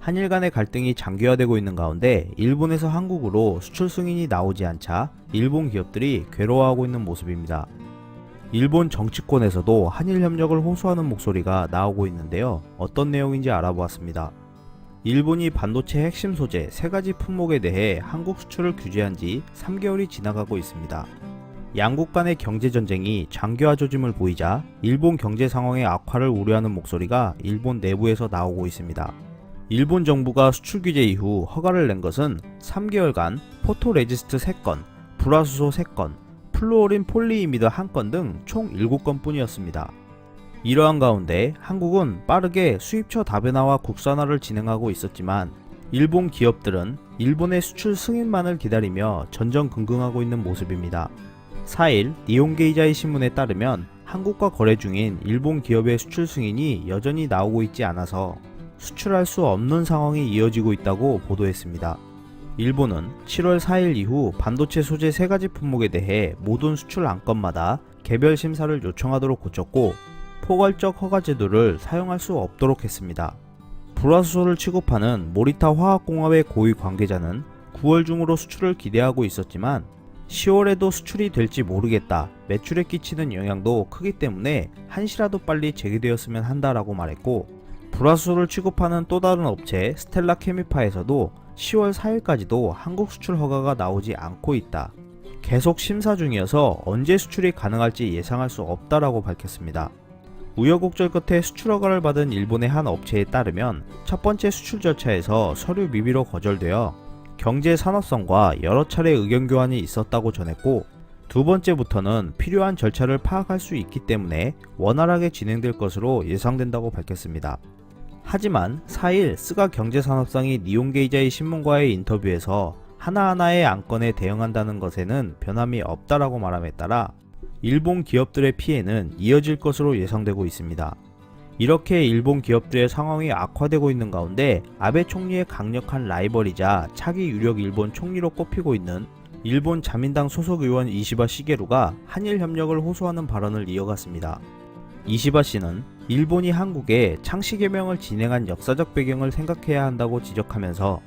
한일 간의 갈등이 장기화되고 있는 가운데 일본에서 한국으로 수출 승인이 나오지 않자 일본 기업들이 괴로워하고 있는 모습입니다. 일본 정치권에서도 한일 협력을 호소하는 목소리가 나오고 있는데요. 어떤 내용인지 알아보았습니다. 일본이 반도체 핵심 소재 3가지 품목에 대해 한국 수출을 규제한 지 3개월이 지나가고 있습니다. 양국 간의 경제전쟁이 장기화 조짐을 보이자 일본 경제 상황의 악화를 우려하는 목소리가 일본 내부에서 나오고 있습니다. 일본 정부가 수출 규제 이후 허가를 낸 것은 3개월간 포토레지스트 3건, 불화수소 3건, 플루오린 폴리이미드 1건 등 총 7건 뿐이었습니다. 이러한 가운데 한국은 빠르게 수입처 다변화와 국산화를 진행하고 있었지만 일본 기업들은 일본의 수출 승인만을 기다리며 전전긍긍하고 있는 모습입니다. 4일 니혼게이자이 신문에 따르면 한국과 거래 중인 일본 기업의 수출 승인이 여전히 나오고 있지 않아서 수출할 수 없는 상황이 이어지고 있다고 보도했습니다. 일본은 7월 4일 이후 반도체 소재 3가지 품목에 대해 모든 수출 안건마다 개별 심사를 요청하도록 고쳤고 포괄적 허가 제도를 사용할 수 없도록 했습니다. 불화수소를 취급하는 모리타 화학공업의 고위 관계자는 9월 중으로 수출을 기대하고 있었지만 10월에도 수출이 될지 모르겠다, 매출에 끼치는 영향도 크기 때문에 한시라도 빨리 재개되었으면 한다라고 말했고, 불화수소를 취급하는 또 다른 업체 스텔라 케미파에서도 10월 4일까지도 한국 수출 허가가 나오지 않고 있다. 계속 심사 중이어서 언제 수출이 가능할지 예상할 수 없다라고 밝혔습니다. 우여곡절 끝에 수출 허가를 받은 일본의 한 업체에 따르면 첫 번째 수출 절차에서 서류 미비로 거절되어 경제 산업성과 여러 차례 의견 교환이 있었다고 전했고, 두 번째부터는 필요한 절차를 파악할 수 있기 때문에 원활하게 진행될 것으로 예상된다고 밝혔습니다. 하지만 4일 스가 경제산업상이 니혼게이자이 신문과의 인터뷰에서 하나하나의 안건에 대응한다는 것에는 변함이 없다라고 말함에 따라 일본 기업들의 피해는 이어질 것으로 예상되고 있습니다. 이렇게 일본 기업들의 상황이 악화되고 있는 가운데 아베 총리의 강력한 라이벌이자 차기 유력 일본 총리로 꼽히고 있는 일본 자민당 소속 의원 이시바 시게루가 한일 협력을 호소하는 발언을 이어갔습니다. 이시바 씨는 일본이 한국에 창씨 개명을 진행한 역사적 배경을 생각해야 한다고 지적하면서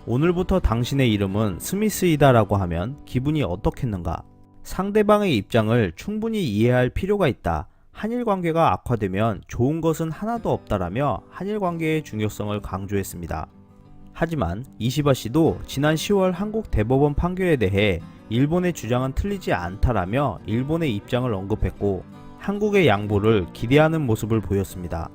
오늘부터 당신의 이름은 스미스이다 라고 하면 기분이 어떻겠는가? 상대방의 입장을 충분히 이해할 필요가 있다. 한일 관계가 악화되면 좋은 것은 하나도 없다라며 한일 관계의 중요성을 강조했습니다. 하지만 이시바 씨도 지난 10월 한국 대법원 판결에 대해 일본의 주장은 틀리지 않다라며 일본의 입장을 언급했고 한국의 양보를 기대하는 모습을 보였습니다.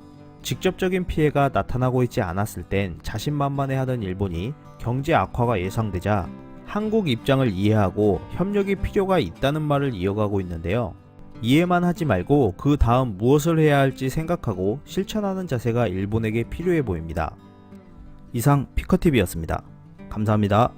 직접적인 피해가 나타나고 있지 않았을 땐 자신만만해하던 일본이 경제 악화가 예상되자 한국 입장을 이해하고 협력이 필요가 있다는 말을 이어가고 있는데요. 이해만 하지 말고 그 다음 무엇을 해야 할지 생각하고 실천하는 자세가 일본에게 필요해 보입니다. 이상 피커TV였습니다. 감사합니다.